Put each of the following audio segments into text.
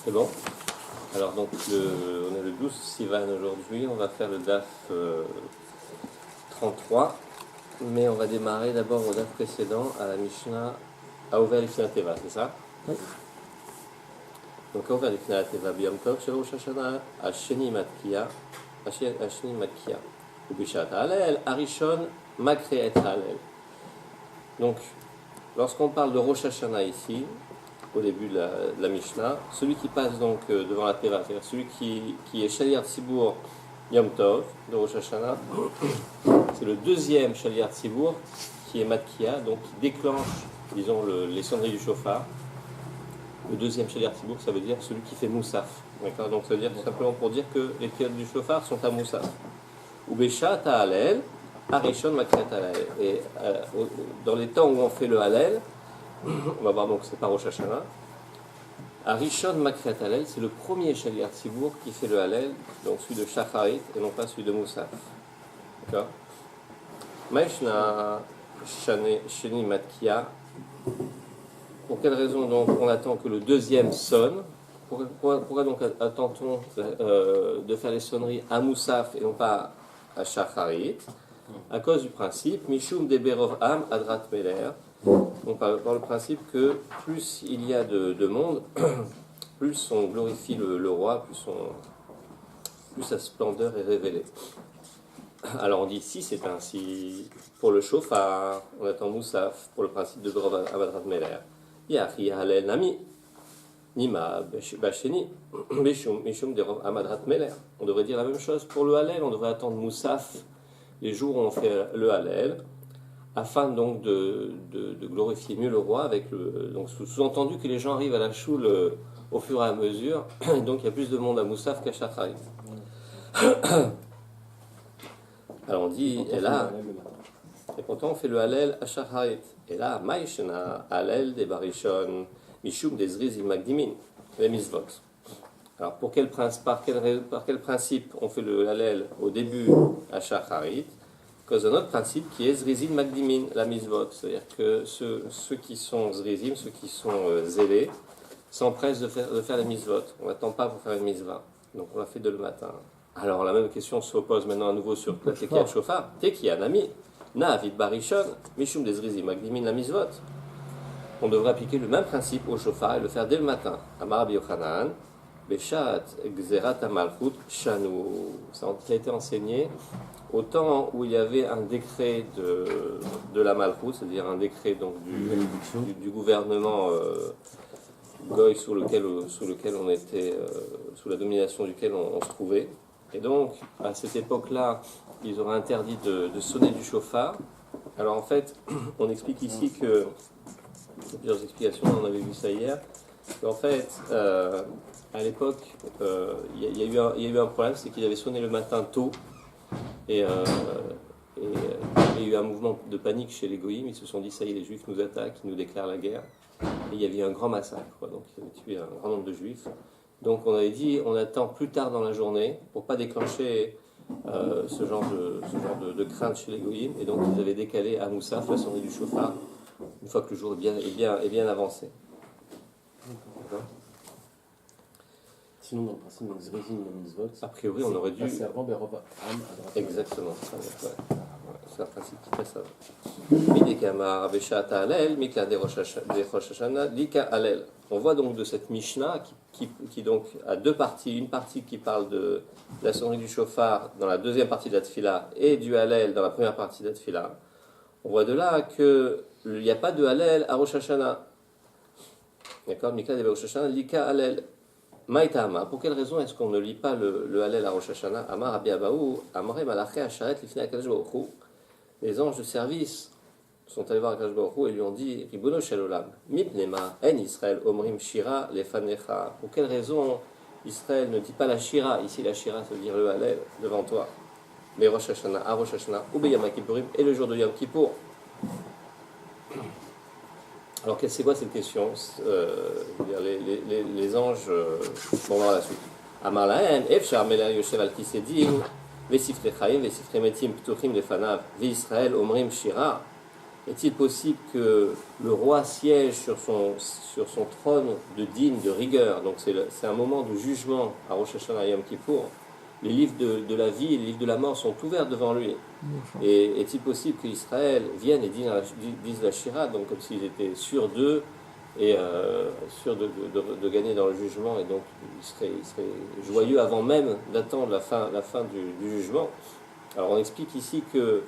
C'est bon? Alors donc on est le 12 Sivan aujourd'hui, on va faire le DAF 33, mais on va démarrer d'abord au DAF précédent, à la Mishnah, à Ovel Lifnei Teva, c'est ça? Oui. Donc Ovel Lifnei Teva B'Yom Tov Shel Rosh Hashanah, Asheni Matkiya, ou Bishat Hallel, Arishon Makre et Hallel. Donc, lorsqu'on parle de Rosh Hashanah ici, au début de la Mishnah, celui qui passe donc devant la Teva, c'est-à-dire celui qui est Shaliar Tzibour Yom Tov de Rosh Hashanah, c'est le deuxième Shaliar Tzibour qui est Matkiya, donc qui déclenche, disons, les sonneries du shofar. Le deuxième Shaliar Tzibour, ça veut dire celui qui fait Moussaf. D'accord. Donc ça veut dire tout simplement pour dire que les pilotes du shofar sont à Moussaf. Ou Beshat Hallel, Arishon Makret Hallel. Et dans les temps où on fait le Hallel, on va voir donc c'est pas Rosh Hashanah. Arishon Makret Hallel, c'est le premier Shaliar Tzibour qui fait le Hallel, donc celui de Shacharit et non pas celui de Moussaf. D'accord. Maishna Sheni Matkiya. Pour quelle raison donc on attend que le deuxième sonne? Pourquoi donc attend-on de faire les sonneries à Moussaf et non pas à Shacharit? À cause du principe Mishum Deberov Am Adrat Meler. Donc par le principe que plus il y a de monde, plus on glorifie le roi, plus sa splendeur est révélée. Alors on dit si c'est ainsi pour le shofar, on attend Moussaf pour le principe de Berov Am Adrat Meler. Yachi Hallel Nami. Nima Basheni, Mishum Derov Amadrat Meler. On devrait dire la même chose pour le Hallel, on devrait attendre Moussaf les jours où on fait le Hallel, afin donc de glorifier mieux le roi, avec donc sous-entendu que les gens arrivent à la choule au fur et à mesure, et donc il y a plus de monde à Moussaf qu'à Shacharit. Alors on dit, et là, et pourtant on fait le Hallel à Shacharit, et là, Maïshena, Hallel des Barishon, Mishum des Zrizim Magdimin, les Misvot. Alors, par quel principe on fait le Hallel au début à Shacharit? À cause d'un autre principe qui est Zrizim Magdimin, la Misvot. C'est-à-dire que ceux qui sont Zrizim, ceux qui sont zélés, s'empressent de faire les Misvot. On n'attend pas pour faire une Misva. Donc, on l'a fait dès le matin. Alors, la même question se pose maintenant à nouveau sur la Tekiat Shofar. Tekiat Nami, Na'avid Barishon, Mishum des Zrizim Magdimin, la Misvot. On devrait appliquer le même principe au shofar et le faire dès le matin. Amar Rabbi Yochanan, Beshat Gzerat Amalchut Shanu. Ça a été enseigné au temps où il y avait un décret de la Malchut, c'est-à-dire un décret donc du gouvernement Goy sous lequel on était, sous la domination duquel on se trouvait. Et donc, à cette époque-là, ils auraient interdit de sonner du shofar. Alors en fait, on explique ici que il y a plusieurs explications, on avait vu ça hier. En fait, à l'époque, il y a eu un problème, c'est qu'ils avaient sonné le matin tôt et il y a eu un mouvement de panique chez les Goïms. Ils se sont dit, ça y est, les Juifs nous attaquent, ils nous déclarent la guerre. Et il y avait eu un grand massacre, donc ils avaient tué un grand nombre de Juifs. Donc on avait dit, on attend plus tard dans la journée pour pas déclencher ce genre de crainte chez les Goïms. Et donc ils avaient décalé à Moussaf la sonnerie du shofar, une fois que le jour est bien avancé. D'accord. Sinon, dans le principe de Zrizim et Mitzvot, a priori, on aurait dû. C'est avant Berov Am. Exactement. C'est un principe qui passe avant. Midekamar Beshat Hallel, Mikla de Rosh Hashanah, Lika Hallel. On voit donc de cette Mishnah qui donc a deux parties. Une partie qui parle de la sonnerie du shofar dans la deuxième partie de la Tfila et du Hallel dans la première partie de la Tfila. On voit de là qu'il n'y a pas de Hallel à Rosh Hashanah. D'accord. Mikla de Rosh Hashanah, Lika Hallel. Maïtama, pour quelle raison est-ce qu'on ne lit pas le Hallel à Rosh Hashanah? Amar Rabbi Abahu, Amare Malaché Asharet Lifnei HaKadosh Baruch Hu. Les anges de service sont allés voir HaKadosh Baruch Hu et lui ont dit Ribono Shel Olam, Mipnema, En Israël, Omrim Shira Lefanecha. Pour quelle raison Israël ne dit pas la Shira? Ici, la Shira, ça veut dire le Hallel devant toi. Mais Rosh Hashanah, à Rosh Hashanah, ou Beyam Kippurim, et le jour de Yom Kippour. Alors, c'est quoi cette question? Les anges, bon, on va la suite. Amar lahem, efshar melech yoshev al kisedim, vesifre chaim, vesifre metim ptuchim lefanav, ve'Israël omrim shira. Est-il possible que le roi siège sur son trône de digne, de rigueur? Donc c'est un moment de jugement à Rosh Hashanah Yom Kippour. Les livres de la vie et les livres de la mort sont ouverts devant lui. Et est-il possible qu'Israël vienne et dise la Shira, donc comme s'ils étaient sûrs d'eux et sûrs de gagner dans le jugement, et donc ils seraient joyeux avant même d'attendre la fin du jugement. Alors on explique ici que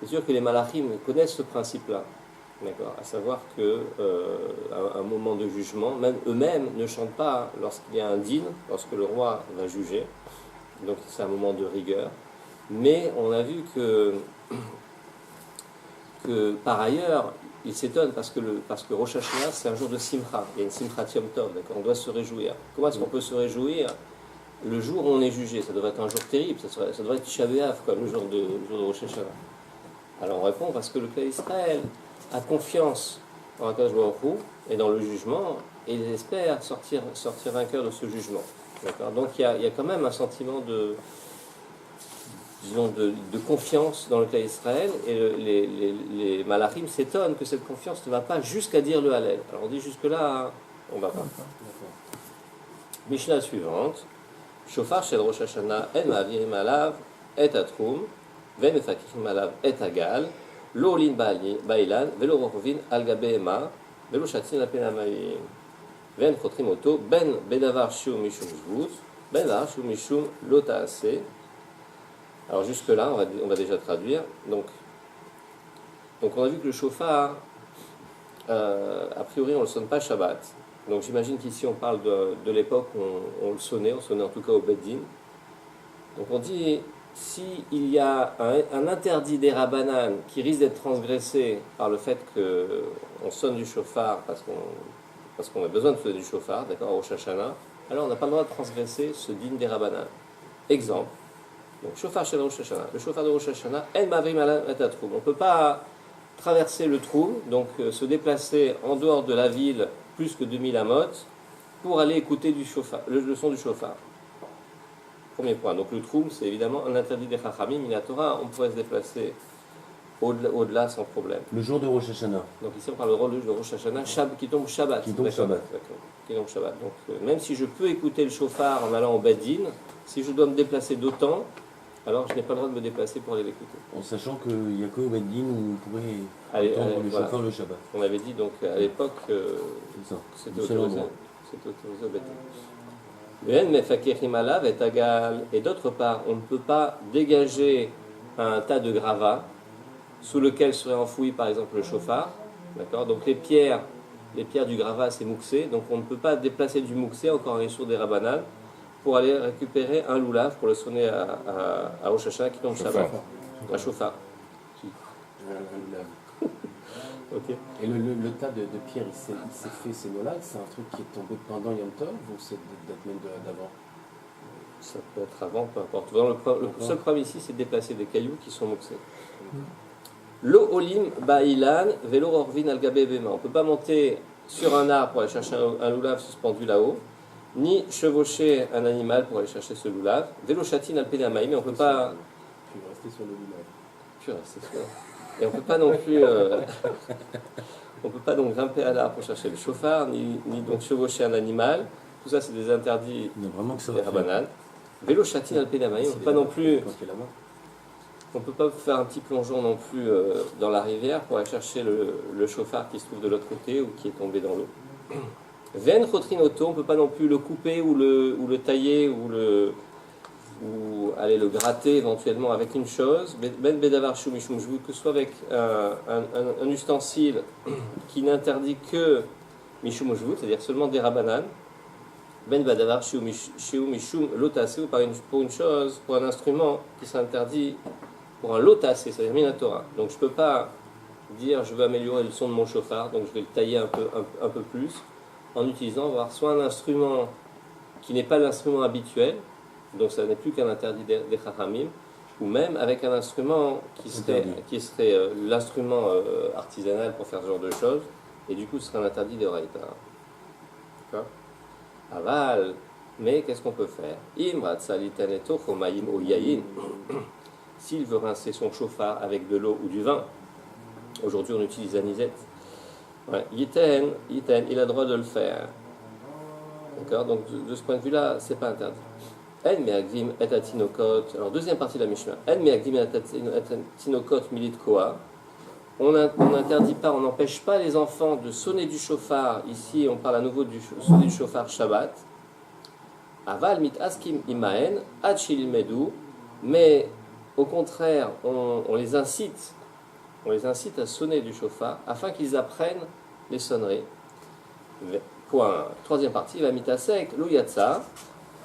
c'est sûr que les malachim connaissent ce principe-là, d'accord, à savoir que un moment de jugement, même eux-mêmes ne chantent pas lorsqu'il y a un dîne, lorsque le roi va juger. Donc c'est un moment de rigueur. Mais on a vu que par ailleurs, ils s'étonnent parce que Rosh Hashanah, c'est un jour de Simcha. Il y a une Simchat Yom Tov, d'accord, on doit se réjouir. Comment est-ce qu'on peut se réjouir le jour où on est jugé? Ça devrait être un jour terrible, ça devrait être Tisha B'Av, quoi, le jour de Rosh Hashanah. Alors on répond parce que le peuple d'Israël a confiance en Akadosh Baruch Hu et dans le jugement, et il espère sortir vainqueur de ce jugement. D'accord. Donc il y a quand même un sentiment de confiance dans le cas d'Israël, et les malachim s'étonnent que cette confiance ne va pas jusqu'à dire le Hallel. Alors on dit jusque-là, on ne va pas. Mishnah suivante. Shofar shel Rosh Hashanah en ma'avirim alav et atrum ven mefakirim alav et agal lo olin ba'ilan velo rokovin al gabe ema velo shatzin al penamayim ven chotrim oto ben bedavar shiu mishum zvut ben bedavar shiu mishum lo ta'aseh. Alors jusque-là, on va déjà traduire. Donc on a vu que le shofar, a priori, on ne le sonne pas Shabbat. Donc j'imagine qu'ici, on parle de l'époque où on le sonnait en tout cas au Beddin. Donc on dit, s'il y a un interdit des Rabbanan qui risque d'être transgressé par le fait qu'on sonne du shofar parce qu'on a besoin de sonner du shofar, d'accord, au Rosh Hashanah, alors on n'a pas le droit de transgresser ce din des Rabbanan. Exemple. Donc, shofar shel Rosh Hashanah, le shofar de Rosh Hashanah, en ma'avrim alav et atrum. On ne peut pas traverser le trou, donc se déplacer en dehors de la ville plus que 2000 amot pour aller écouter le son du shofar. Premier point. Donc le trou, c'est évidemment un interdit des Chachamim. Minatora, on pourrait se déplacer au-delà sans problème. Le jour de Rosh Hashanah. Donc ici, on parle de rôle de Rosh Hashanah qui tombe Shabbat. Qui tombe Shabbat. D'accord. Qui tombe Shabbat. Donc même si je peux écouter le shofar en allant au Beddin, si je dois me déplacer d'autant, alors je n'ai pas le droit de me déplacer pour aller l'écouter. En sachant qu'il n'y a qu'au Beddin où on pourrait entendre le shofar le Shabbat. On avait dit donc à l'époque c'était autorisé au Beddin. Et d'autre part, on ne peut pas dégager un tas de gravats sous lequel serait enfoui par exemple le shofar. D'accord. Donc les pierres du gravat c'est mouxé, donc on ne peut pas déplacer du mouxé, encore un issur des Rabbanan, pour aller récupérer un loulav pour le sonner à Rosh Hashanah qui tombe Shabbat. Un shofar. Okay. Et le tas de pierres, il s'est fait ces mots-là, c'est un truc qui est tombé pendant Yom Tov ou c'est date même d'avant? Ça peut être avant, peu importe. Le seul problème ici, c'est de déplacer des cailloux qui sont mouxés. Lo olim ba'ilan velo rorvin al gabe bema. On ne peut pas monter sur un arbre pour aller chercher un loulav suspendu là-haut, ni chevaucher un animal pour aller chercher ce loulav. Velo chatin al penamaï, mais on ne peut pas. Tu veux rester sur le loulav. Tu veux rester sur. Et on ne peut pas non plus. On peut pas donc grimper à l'arbre pour chercher le chauffard, ni donc chevaucher un animal. Tout ça, c'est des interdits des Rabbanan. Vélo chatin al penamaï, on ne peut pas non plus. On ne peut pas faire un petit plongeon non plus dans la rivière pour aller chercher le chauffard qui se trouve de l'autre côté ou qui est tombé dans l'eau. Ven chotrinoto, on ne peut pas non plus le couper ou le tailler ou aller le gratter éventuellement avec une chose. Ben bedavar shum mishum jvut, que ce soit avec un ustensile qui n'interdit que mishum jvut, c'est-à-dire seulement des rabbanan. Ben bedavar shum mishum lotase, ou pour une chose, pour un instrument qui s'interdit pour un lotase, c'est-à-dire minatora. Donc je ne peux pas dire je veux améliorer le son de mon chauffard, donc je vais le tailler un peu plus en utilisant soit un instrument qui n'est pas l'instrument habituel, donc ça n'est plus qu'un interdit des Chachamim, ou même avec un instrument qui serait l'instrument artisanal pour faire ce genre de choses, et du coup ce serait un interdit de Raïta. D'accord ? Aval, mais qu'est-ce qu'on peut faire ? Imrat salitaneto chomayim ou yayin. S'il veut rincer son chauffard avec de l'eau ou du vin, Aujourd'hui, on utilise anisette. Ouais. Yiten, il a le droit de le faire. D'accord? Donc, de ce point de vue-là, c'est pas interdit. En me'agdim et atinokot. Alors, deuxième partie de la Mishnah. En me'agdim et atinokot milit koa. On n'interdit pas, on n'empêche pas les enfants de sonner du chauffard. Ici, on parle à nouveau du sonner du chauffard Shabbat. Aval mit askim imaen achil medu. Mais au contraire, on les incite à sonner du chauffard afin qu'ils apprennent les sonneries. Point. Troisième partie, va mitasek lo yatsa.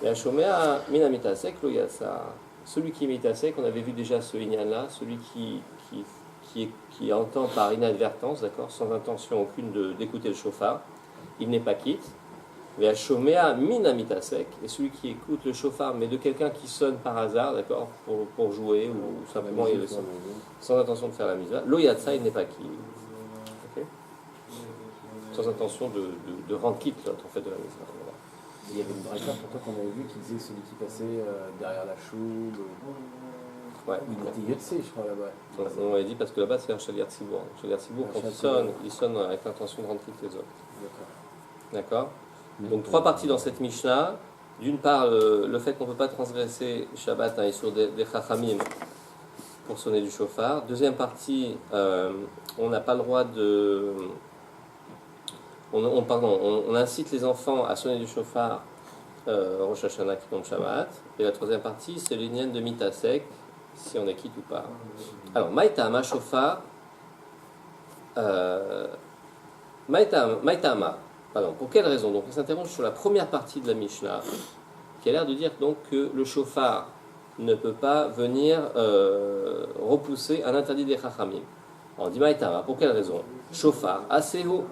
Yashomea mina mitasek lo yatsa. Celui qui mitasek, on avait vu déjà ce inyan-là, celui qui entend par inadvertance, d'accord, sans intention aucune d'écouter le chauffard, il n'est pas quitte. Yashomea mina mitasek. Et celui qui écoute le chauffard, mais de quelqu'un qui sonne par hasard, d'accord, pour jouer ou simplement sans intention de faire la mitzvah, lo yatsa, il n'est pas quitte. Sans intention de rendre quitte en fait de la mitzvah. Voilà. Il y avait une braïta pourtant qu'on avait vu qui disait celui qui passait derrière la choule. Ouais. Il était Yotse, je crois, là-bas. On avait dit parce que là-bas c'est un Shaliar Tzibour. Shaliar Tzibour, quand il sonne avec l'intention de rendre quitte les autres. D'accord. Donc trois parties dans cette Mishnah. D'une part, le fait qu'on ne peut pas transgresser Shabbat et sur des Chachamim pour sonner du chauffard. Deuxième partie, on n'a pas le droit de. On incite les enfants à sonner du chauffard Rosh Hashanah qui tombe Shabbat. Et la troisième partie, c'est l'union de Mitasek, si on est quitte ou pas. Alors, Maïtama chauffard, Maïtama, pardon, pour quelle raison? Donc, on s'interroge sur la première partie de la Mishnah, qui a l'air de dire donc que le chauffard ne peut pas venir repousser un interdit des Chachamim. On dit Maïtama, pour quelle raison? Chauffard, assez haut.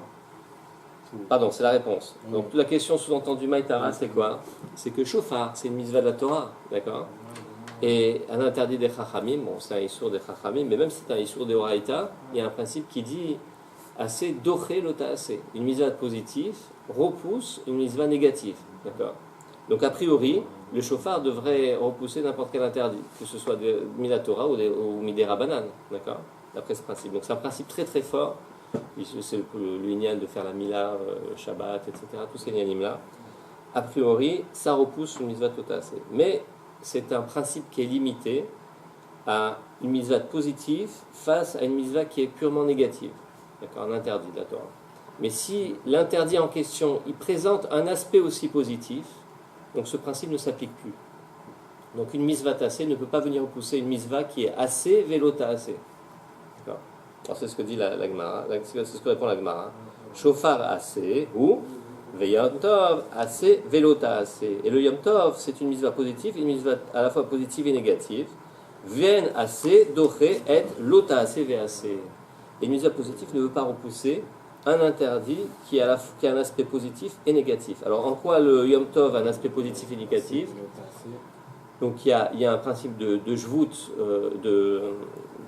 Pardon, c'est la réponse. Donc la question sous-entendue Maïtara, c'est quoi? C'est que chauffard, c'est une mitzvah de la Torah, d'accord? Et un interdit des Chachamim, bon, c'est un issour des Chachamim, mais même si c'est un issour des Oraïta, il y a un principe qui dit assez doché lota assez. Une mitzvah positive repousse une mitzvah négative, d'accord? Donc a priori, le chauffard devrait repousser n'importe quel interdit, que ce soit de Mila Torah ou Midera Banan, d'accord? D'après ce principe. Donc c'est un principe très très fort. C'est le inyan de faire la Mila, Shabbat, etc. Tous ces inyanim-là. A priori, ça repousse une mitzvah totale. Mais c'est un principe qui est limité à une mitzvah positive face à une mitzvah qui est purement négative. D'accord, un interdit de la Torah. Mais si l'interdit en question, il présente un aspect aussi positif, donc ce principe ne s'applique plus. Donc une mitzvah tassée ne peut pas venir repousser une mitzvah qui est assez vélota assez. D'accord. Alors c'est ce que dit la Gemara, c'est ce que répond la Gemara. Shofar assez ou Yom Tov assez velota assez. Et le Yom Tov, c'est une mitzvah positive, une mitzvah à la fois positive et négative. Ven assez doché et lota assez ve assez. Et une mitzvah positive ne veut pas repousser un interdit qui a un aspect positif et négatif. Alors en quoi le Yom Tov a un aspect positif et négatif? Donc il y a un principe de jvout,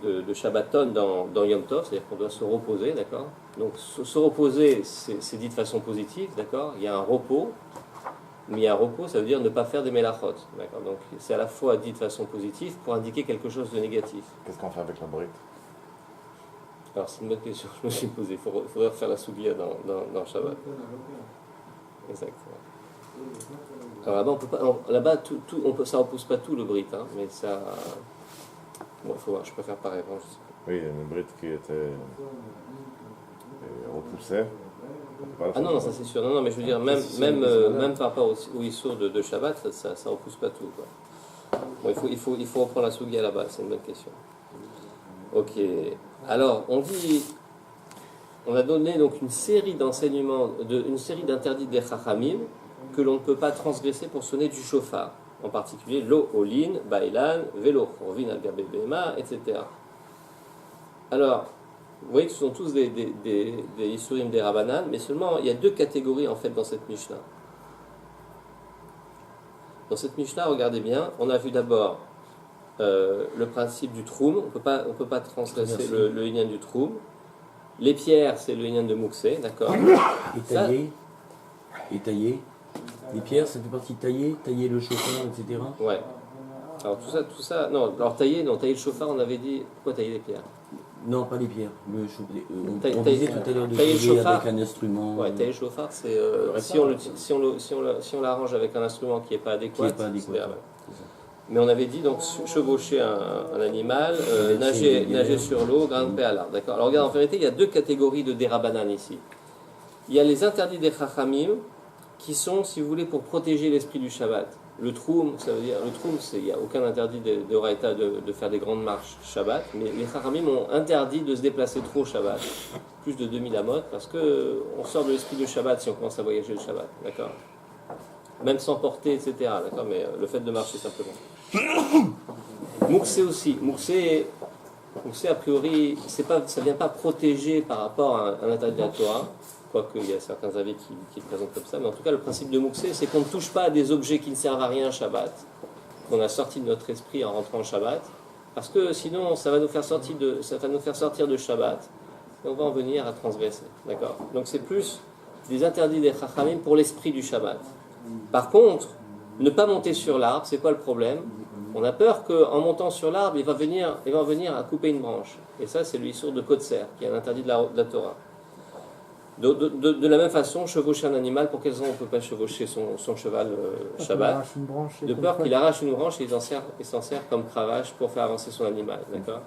de Shabbaton dans Yom Tov, c'est-à-dire qu'on doit se reposer, d'accord? Donc se reposer, c'est dit de façon positive, d'accord? Il y a un repos, mais il y a un repos, ça veut dire ne pas faire des melachot, d'accord? Donc c'est à la fois dit de façon positive pour indiquer quelque chose de négatif. Qu'est-ce qu'on fait avec la brite? Alors c'est une bonne question, je me suis posée. Il faudrait refaire la sougia dans Shabbat. Exactement. Alors là-bas, on peut pas, là-bas ça repousse pas tout le brit, hein, mais ça. Bon, il faut voir, je préfère pas répondre. Oui, il y a une brite qui était repoussée. Ah non, ça c'est sûr. Non, mais je veux dire, même par rapport au issour de Shabbat, ça repousse pas tout, quoi. Bon, il faut reprendre la sougia là-bas, c'est une bonne question. Ok. Alors, on a donné donc une série d'enseignements, une série d'interdits des Chachamim que l'on ne peut pas transgresser pour sonner du chauffard. En particulier, lo olin, bailan, velo chorvin al gabe bema, etc. Alors, vous voyez que ce sont tous des isurim des Rabbanan, mais seulement il y a deux catégories en fait dans cette Mishnah. Dans cette Mishnah, regardez bien, on a vu d'abord le principe du troum, on peut pas transgresser le inyan du troum. Les pierres, c'est le inyan de Mouksé, d'accord? Et tailler. Les pierres, ça fait partie de tailler le chauffard, etc. Ouais. Alors tout ça, non. Alors tailler le chauffard, on avait dit, pourquoi tailler les pierres? Non, pas les pierres. On Tailler- disait tout à l'heure de tailler le jouer chauffard. avec un instrument Ouais, tailler le chauffard, c'est si on l'arrange avec un instrument qui n'est pas adéquat, qui n'est pas adéquat. c'est- ouais. C'est ça. Mais on avait dit donc chevaucher un animal, nager sur l'eau, grimper à l'arbre. D'accord. Alors regarde, en vérité, il y a deux catégories de dérabanan ici. Il y a les interdits des chachamim qui sont, si vous voulez, pour protéger l'esprit du Shabbat. Le troum, ça veut dire le troum, il n'y a aucun interdit de Oraïta de faire des grandes marches Shabbat, mais les chachamim ont interdit de se déplacer trop Shabbat, plus de 2000 amot, parce que on sort de l'esprit du Shabbat si on commence à voyager le Shabbat. D'accord. Même sans porter, etc. D'accord, mais le fait de marcher simplement. Mouxé aussi. Mouxé, a priori, ça ne vient pas protéger par rapport à un interdit de la Torah, quoique il y a certains avis qui le présentent comme ça, mais en tout cas, le principe de Mouxé, c'est qu'on ne touche pas à des objets qui ne servent à rien à Shabbat, qu'on a sorti de notre esprit en rentrant en Shabbat, parce que sinon, ça va nous faire sortir de Shabbat, et on va en venir à transgresser. D'accord. Donc c'est plus des interdits des Chachamim pour l'esprit du Shabbat. Par contre, ne pas monter sur l'arbre, c'est quoi le problème? On a peur qu'en montant sur l'arbre, il va en venir à couper une branche. Et ça, c'est l'issur de Kotser, qui est un interdit de la Torah. De la même façon, chevaucher un animal, pour quelles raisons on ne peut pas chevaucher son cheval Shabbat? De peur qu'il arrache une branche et il s'en sert comme cravache pour faire avancer son animal. D'accord.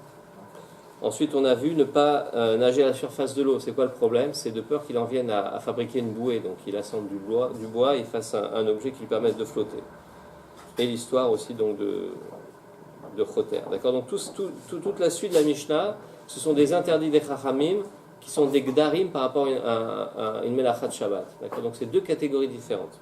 Ensuite, on a vu ne pas nager à la surface de l'eau. C'est quoi le problème? C'est de peur qu'il en vienne à fabriquer une bouée. Donc, il assemble du bois et fasse un objet qui lui permette de flotter. Et l'histoire aussi donc de Choter. D'accord. Donc, toute la suite de la Mishnah, ce sont des interdits des Chachamim qui sont des Gdarim par rapport à une Melachat Shabbat. D'accord. Donc, c'est deux catégories différentes.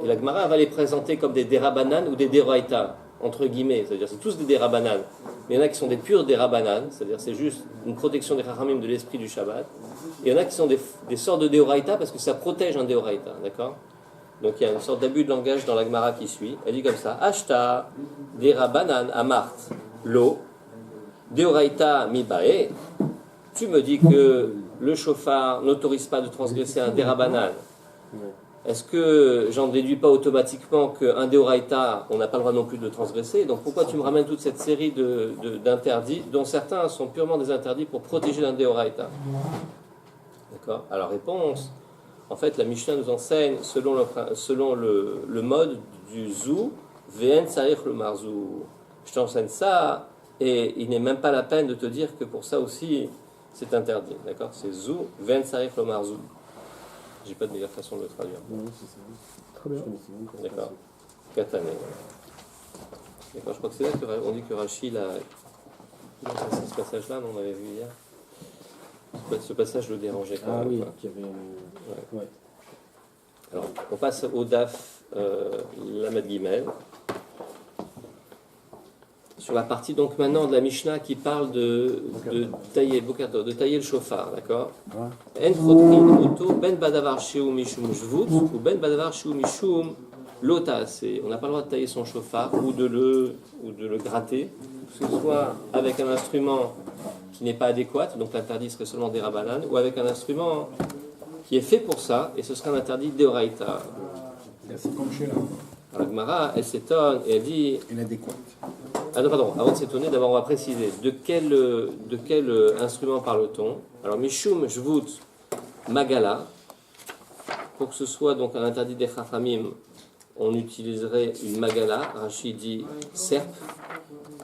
Et la Gemara va les présenter comme des Derabanan ou des Deroaita, entre guillemets. C'est-à-dire, c'est tous des Derabanan. Mais il y en a qui sont des purs Derabanan, c'est-à-dire c'est juste une protection des Chachamim de l'esprit du Shabbat. Et il y en a qui sont des sortes de Deoraita parce que ça protège un Deoraita, d'accord? Donc il y a une sorte d'abus de langage dans la Gemara qui suit. Elle dit comme ça: Ashta Derabanan Amart Lo Deoraita Mibae. Tu me dis que le chauffard n'autorise pas de transgresser un Derabanan. Est-ce que j'en déduis pas automatiquement qu'un Deoraita, on n'a pas le droit non plus de transgresser? Donc pourquoi tu me ramènes toute cette série d'interdits, dont certains sont purement des interdits pour protéger d'un Deoraita? D'accord. Alors réponse, en fait la Mishnah nous enseigne selon le mode du zou, Ve'en Sarich le Marzou. Je t'enseigne ça, et il n'est même pas la peine de te dire que pour ça aussi c'est interdit. D'accord. C'est zou, Ve'en Sarich le Marzou. J'ai pas de meilleure façon de le traduire. Non, c'est ça. Très bien. D'accord. D'accord. Katane. D'accord, je crois que c'est là qu'on dit que Rachid a passé ce passage-là, mais on avait vu hier. Ce passage le dérangeait quand Ah même. oui, Quoi. qu'il y avait ouais. Alors, on passe au DAF Lamed Gimel. Sur la partie donc maintenant de la Mishnah qui parle de tailler le chauffard, d'accord? En chotrin oto ben badavar sheu mishum shvut ou ben badavar sheu mishum lo ta'aseh. On n'a pas le droit de tailler son chauffard ou de le gratter, que ce soit avec un instrument qui n'est pas adéquat, donc l'interdit serait seulement des rabanan, ou avec un instrument qui est fait pour ça, et ce serait un interdit d'Eoraïta. C'est comme chez là. Alors, la Gemara, elle s'étonne et elle dit. Inadéquate. Ah non, pardon, avant de s'étonner, d'abord on va préciser de quel instrument parle-t-on. Alors, Mishum Jvut Magala, pour que ce soit donc un interdit des Chachamim, on utiliserait une Magala. Rachid dit serpe,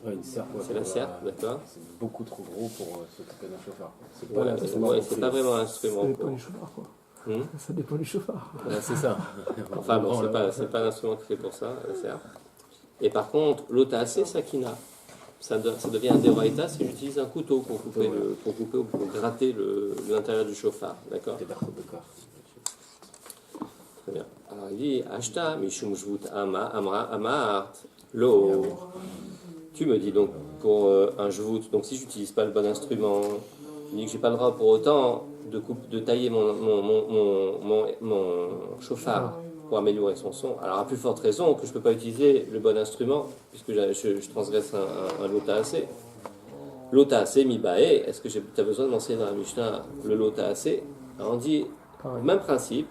Ouais, une serpe, ouais, c'est la serpe, d'accord. C'est beaucoup trop gros pour s'occuper d'un chauffard. C'est C'est pas vraiment un instrument. Ça dépend du chauffard, quoi. Ça dépend du chauffard. C'est ça. Enfin bon, c'est pas un instrument qui fait pour ça, la serpe. Et par contre, l'Otaasé Sakina, ça devient un Deoraïta si j'utilise un couteau pour couper ou pour gratter l'intérieur du chauffard, d'accord. Très bien. Alors il dit Ashta Mishum Jvut Amart Lo. Tu me dis donc pour un Jvut, donc si j'utilise pas le bon instrument, je dis que j'ai pas le droit pour autant de tailler mon chauffard pour améliorer son son. Alors à plus forte raison que je ne peux pas utiliser le bon instrument puisque je transgresse un Lotaasé. Lotaasé Mibae, est-ce que tu as besoin de m'enseigner dans la Mishnah le Lotaasé? Alors on dit, même principe,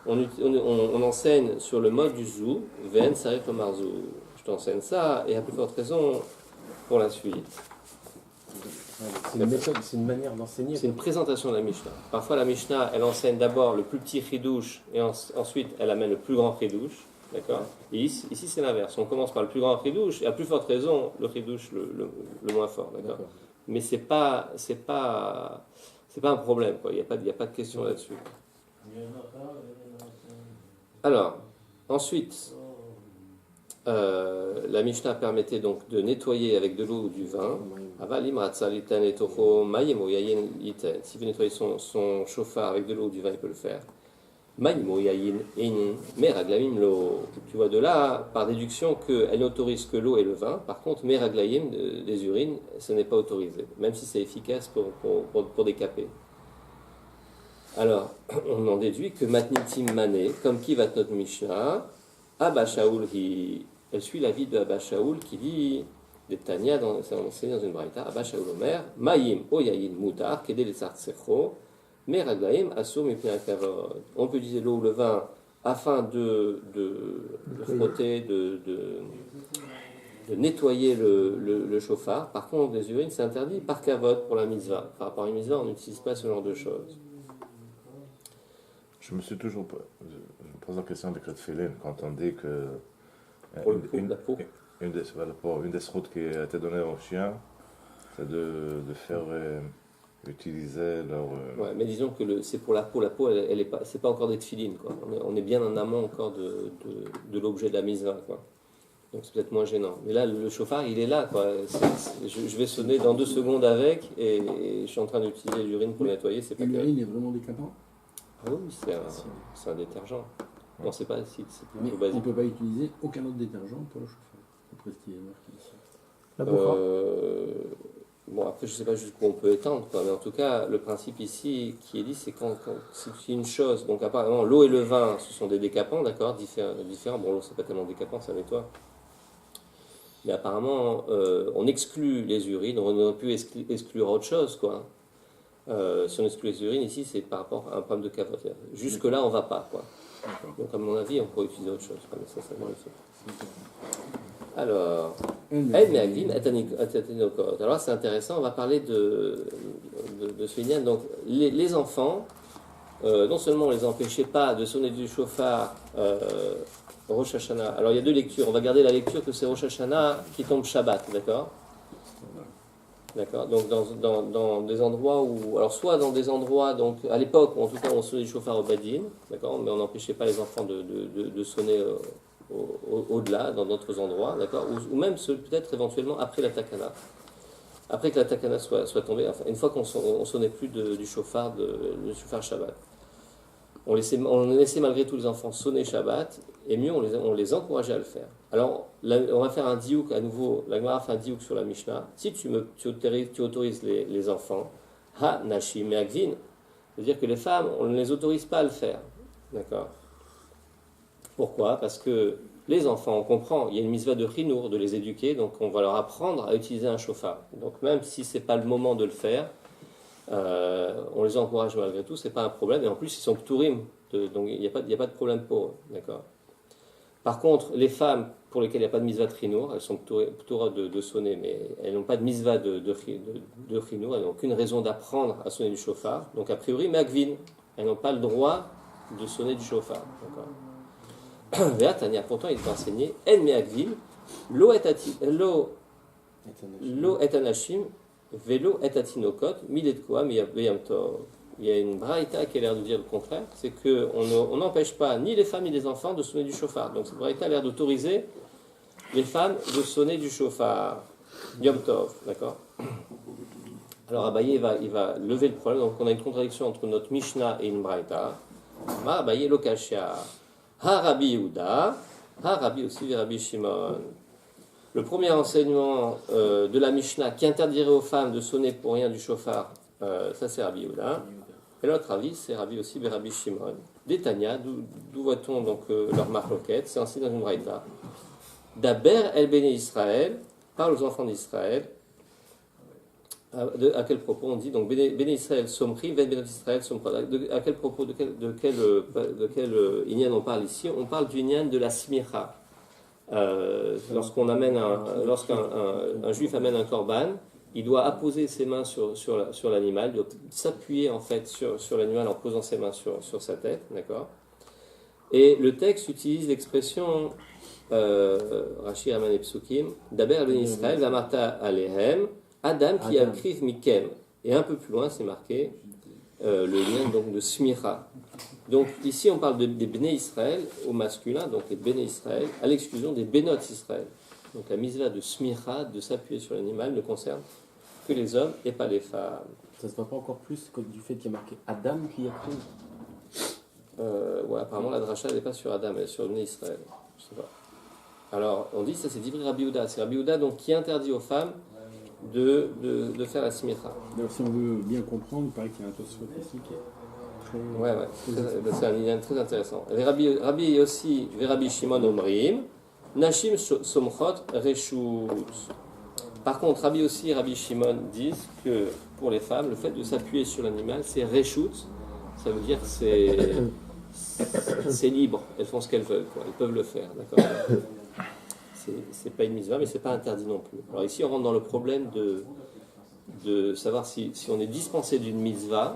on enseigne sur le mode du zou, Ve'en Sarich le Marzou. Je t'enseigne ça et à plus forte raison pour la suite. C'est une méthode, c'est une manière d'enseigner. C'est une présentation de la Mishnah. Parfois, la Mishnah, elle enseigne d'abord le plus petit chidouche et ensuite, elle amène le plus grand chidouche. D'accord. Et ici, c'est l'inverse. On commence par le plus grand chidouche et à plus forte raison, le chidouche le moins fort. D'accord. Mais c'est pas un problème, quoi. Il n'y a pas de question là-dessus. Alors, ensuite, la Mishnah permettait donc de nettoyer avec de l'eau ou du vin. Si vous nettoyez son chauffard avec de l'eau ou du vin, il peut le faire. Tu vois de là, par déduction, qu'elle n'autorise que l'eau et le vin. Par contre, meraglayim, des urines, ce n'est pas autorisé, même si c'est efficace pour décaper. Alors, on en déduit que matnitim mané, comme qui va notre Mishnah, Abba Shaul, elle suit l'avis de Abba Shaul qui dit, des Tanya, c'est enseigné dans une braïta, Abba Shaul Omer, Mayim oyayin mutar, kedel et sartsecho, meraglaim asur mipnei kavod. On peut utiliser l'eau ou le vin afin de frotter, de nettoyer le chauffard. Par contre, les urines, c'est interdit par kavod pour la mitzvah. Par rapport à une mitzvah, on n'utilise pas ce genre de choses. Je me pose la question avec le tefillin, quand on dit que La peau. une des routes qui a été donnée aux chiens, c'est de faire utiliser leur... Ouais, mais disons que c'est pour la peau. La peau, elle est pas, c'est pas encore des tefillines, quoi. On est bien en amont encore de l'objet de la mitzvah, quoi. Donc c'est peut-être moins gênant. Mais là, le chauffard, il est là, quoi. Je vais sonner dans 2 secondes avec et je suis en train d'utiliser l'urine pour nettoyer. C'est pas l'urine est vraiment décapant. Ah oui, c'est un détergent. On ne sait pas si c'est Mais plutôt on basique. ne peut pas utiliser aucun autre détergent pour le chauffage. Après ce qui est marqué ici. La bouffa. Bon, après, je ne sais pas jusqu'où on peut étendre, quoi. Mais en tout cas, le principe ici qui est dit, c'est quand c'est une chose. Donc, apparemment, l'eau et le vin, ce sont des décapants, d'accord, différents. Bon, l'eau, c'est pas tellement décapant, ça nettoie. Mais apparemment, on exclut les urines, on aurait pu exclure autre chose, quoi. Si on exclut les urines, ici, c'est par rapport à un problème de cavote. Jusque-là, on ne va pas, quoi. Donc, à mon avis, on pourrait utiliser autre chose. Mais ça alors, alors, c'est intéressant, on va parler de ce lien. Donc, les enfants, non seulement on ne les empêchait pas de sonner du chauffard Rosh Hashanah. Alors, il y a 2 lectures. On va garder la lecture que c'est Rosh Hashanah qui tombe Shabbat, d'accord ? D'accord. Donc dans des endroits où, alors soit dans des endroits, donc à l'époque, en tout cas, on sonnait du chauffard au badin, d'accord, mais on n'empêchait pas les enfants de sonner au-delà, dans d'autres endroits, d'accord, ou même peut-être éventuellement après la takana, après que la takana soit tombée, enfin, une fois qu'on sonnait plus du chauffard, du chauffard Shabbat. On laissait malgré tout les enfants sonner Shabbat, et mieux, on les encourageait à le faire. Alors, là, on va faire un diouk à nouveau. La Gemara fait un diouk sur la Mishnah. Si tu autorises les enfants, ha nashim me'agvin, c'est-à-dire que les femmes, on ne les autorise pas à le faire. D'accord ? Pourquoi ? Parce que les enfants, on comprend, il y a une mitzvah de chinour, de les éduquer, donc on va leur apprendre à utiliser un chauffard. Donc même si ce n'est pas le moment de le faire, on les encourage malgré tout, c'est pas un problème, et en plus ils sont pturim, donc il n'y a pas de problème pour eux, d'accord. Par contre, les femmes pour lesquelles il n'y a pas de misva de chinour, elles sont ptura de sonner, mais elles n'ont pas de misva de chinour, elles n'ont aucune raison d'apprendre à sonner du chauffard, donc a priori, magvin, elles n'ont pas le droit de sonner du chauffard, d'accord. Véatania, pourtant il est enseigné, en meagvin, lo et anashim, Vélo et atinokot, milet koa, miyam tov. Il y a une braïta qui a l'air de dire le contraire, c'est qu'on n'empêche pas ni les femmes ni les enfants de sonner du chauffard. Donc cette braïta a l'air d'autoriser les femmes de sonner du chauffard. Yom tov, d'accord. Alors Abaye il va lever le problème, donc on a une contradiction entre notre Mishnah et une braïta. Ma Abaye lokashia, ha Rabbi Yehuda, ha Rabbi aussi Rabbi Shimon. Le premier enseignement de la Mishnah qui interdirait aux femmes de sonner pour rien du chauffard, ça c'est Rabbi Yehuda. Et l'autre avis, c'est Rabbi aussi Rabbi Shimon. Détania, d'où voit-on donc leur marloquette, c'est enseigné dans une braïta. Daber el Béné Israël, parle aux enfants d'Israël. À quel propos on dit donc Béné Israël somri, Béné Israël somra. À quel propos, de quel inyan on parle ici ? On parle du inyan de la smicha. Lorsqu'un juif amène un korban, il doit apposer ses mains sur l'animal, il doit s'appuyer en fait sur l'animal en posant ses mains sur sa tête, d'accord. Et le texte utilise l'expression Rashi Raman et Psukim, Daber ben Israël, Vamarta Alehem, Adam qui akriv mikem. Et un peu plus loin, c'est marqué le lien donc de Smicha. Donc ici, on parle des Béné Israël au masculin, donc les Béné Israël, à l'exclusion des Bénot Israël. Donc la mitzvah de Smicha, de s'appuyer sur l'animal, ne concerne que les hommes et pas les femmes. Ça se voit pas encore plus que du fait qu'il y a marqué Adam qui a cru. Ouais, apparemment la dracha n'est pas sur Adam, elle est sur Béné Israël. Je sais pas. Alors on dit ça c'est d'Ivri Rabbi Yehuda. C'est Rabbi Yehuda donc qui interdit aux femmes de faire la Smicha. D'ailleurs, si on veut bien comprendre, il paraît qu'il y a un Tosfot ici qui est très... Ouais, c'est un lien très intéressant. Rabbi Yossi, Rabbi Shimon Omrim, Nashim Somchot Reshut. Par contre, Rabbi Yossi et Rabbi Shimon disent que pour les femmes, le fait de s'appuyer sur l'animal, c'est Reshut. Ça veut dire que c'est libre. Elles font ce qu'elles veulent, quoi. Elles peuvent le faire, d'accord. C'est pas une mitzvah, mais c'est pas interdit non plus. Alors ici, on rentre dans le problème de savoir si on est dispensé d'une mitzvah.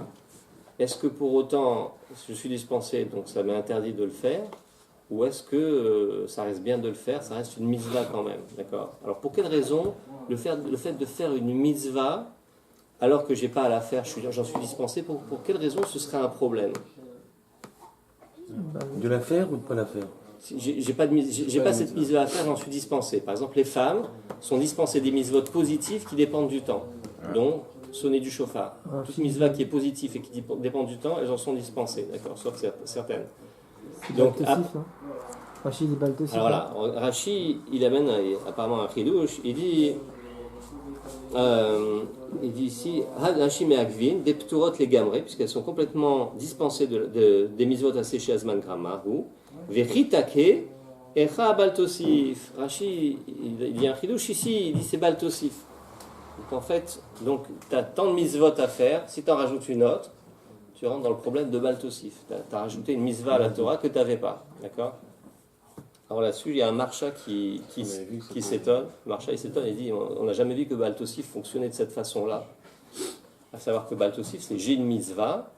Est-ce que pour autant, je suis dispensé, donc ça m'est interdit de le faire, ou est-ce que ça reste bien de le faire, ça reste une mitzvah quand même, d'accord. Alors pour quelle raison le fait de faire une mitzvah, alors que j'ai pas à la faire, j'en suis dispensé, pour quelle raison ce serait un problème? De la faire ou de pas la faire? J'ai pas cette mitzvah à faire, j'en suis dispensé. Par exemple, les femmes sont dispensées des mitzvot positives qui dépendent du temps, donc sonner du chauffard. Toute mitzvah qui est positive et qui dépend du temps, elles en sont dispensées, d'accord, sauf certaines. Donc, Rashi dit Baltosif. alors voilà, Rashi, il amène apparemment un chidouche, il dit ici, Rashi me'agvin, des pturot les gamré, puisqu'elles sont complètement dispensées des mitzvot à sécher à Zman Grama, ou Veritake, Echa Baltosif. Rashi, il y a un chidouche ici, il dit c'est Baltosif. Donc en fait, tu as tant de mitzvot à faire, si tu en rajoutes une autre, tu rentres dans le problème de Baltosif. Tu as rajouté une mitzvah à la Torah que tu n'avais pas. D'accord. Alors là-dessus, il y a un marcha qui s'étonne. Marcha, il s'étonne et dit on n'a jamais vu que Baltosif fonctionnait de cette façon-là. À savoir que Baltosif, c'est j'ai une mitzvah,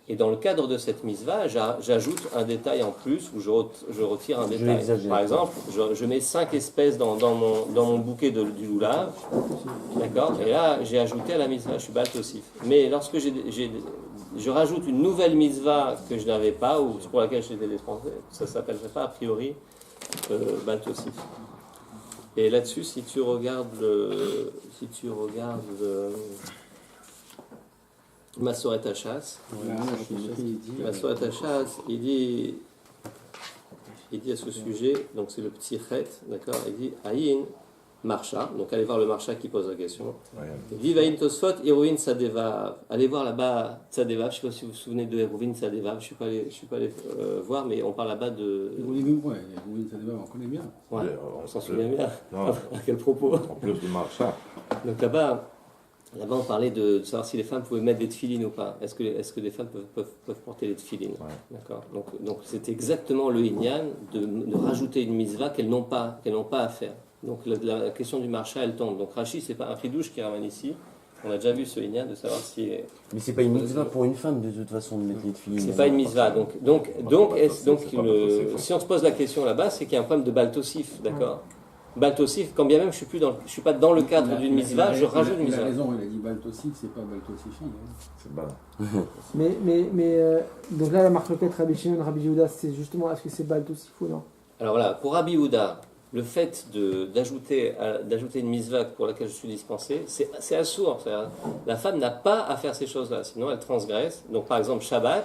et dans le cadre de cette mitzvah, j'ajoute un détail en plus, où je retire un détail. Par exemple, je mets 5 espèces dans mon bouquet du loulav, d'accord, et là, j'ai ajouté à la mitzvah, je suis Baltosif. Mais lorsque je rajoute une nouvelle mitzvah que je n'avais pas, ou pour laquelle j'étais dispensé, ça ne s'appellerait pas a priori Baltosif. Et là-dessus, si tu regardes Masoret Hachas, Masoret Hachas, il dit à ce sujet, donc c'est le petit chet, d'accord, il dit Aïn Marcha, donc allez voir le Marcha qui pose la question. Il dit Vaïn Tosfot, Héroïne Sadevav. Allez voir là-bas Sadevav, je ne sais pas si vous vous souvenez de Héroïne Sadevav, je ne suis pas allé voir, mais on parle là-bas de. Héroïne Sadevav, on connaît bien. Ouais, on s'en souvient bien. Non. À quel propos? En plus du marcha. Donc là-bas, on parlait de savoir si les femmes pouvaient mettre des tefilines ou pas. Est-ce que les femmes peuvent porter les tefilines? Ouais. D'accord. Donc c'est exactement le inyan de rajouter une mitzvah qu'elles n'ont pas à faire. Donc la question du marcha, elle tombe. Donc Rashi, c'est pas un chidouche qui ramène ici. On a déjà vu ce inyan de savoir si. Mais c'est pas une mitzvah pour une femme de toute façon de mettre les filles. C'est pas une mitzvah. Donc si on se pose la question là-bas, c'est qu'il y a un problème de baltosif, d'accord. Baltosif, quand bien même je suis pas dans le cadre d'une mitzvah, je rajoute une mitzvah. Il a raison, il a dit Baltosif, c'est pas Baltosifi. C'est bas. Mais donc là, la marque Rabbi Shimon, Rabbi Yehuda, c'est justement est-ce que c'est Baltosif ou non? Alors voilà, pour Rabbi Yehuda, le fait d'ajouter une mitzvah pour laquelle je suis dispensé, c'est assourd. La femme n'a pas à faire ces choses-là, sinon elle transgresse. Donc par exemple, Shabbat,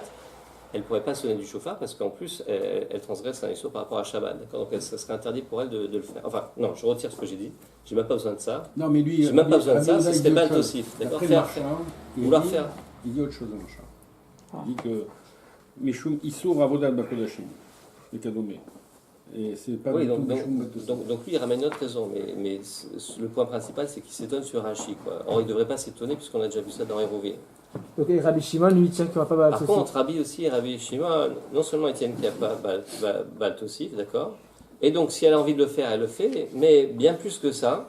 elle ne pourrait pas sonner du chauffard parce qu'en plus, elle transgresse un issur par rapport à Shabbat. D'accord. Donc ça serait interdit pour elle de le faire. Enfin, non, je retire ce que j'ai dit. Je n'ai même pas besoin de ça. Non, mais lui, j'ai même pas besoin de ça, Rabbi Yehuda, c'était il dit autre Baltosif. chose. D'accord. D'après Marcha, Il dit autre chose dans Marcha. Il dit que Mishum Issour Avodat Bakodashim, le Kadomé. Et c'est pas oui, du tout donc lui il ramène notre raison, mais le point principal c'est qu'il s'étonne sur Rashi, quoi. Or il ne devrait pas s'étonner puisqu'on a déjà vu ça dans Hérovie. Donc Rabbi Shimon lui tient qu'il n'y aura pas Baltosif. Par contre, Rabbi aussi et Rabbi Shimon, non seulement ils tiennent qu'il n'y a pas Baltosif, d'accord, et donc si elle a envie de le faire, elle le fait, mais bien plus que ça,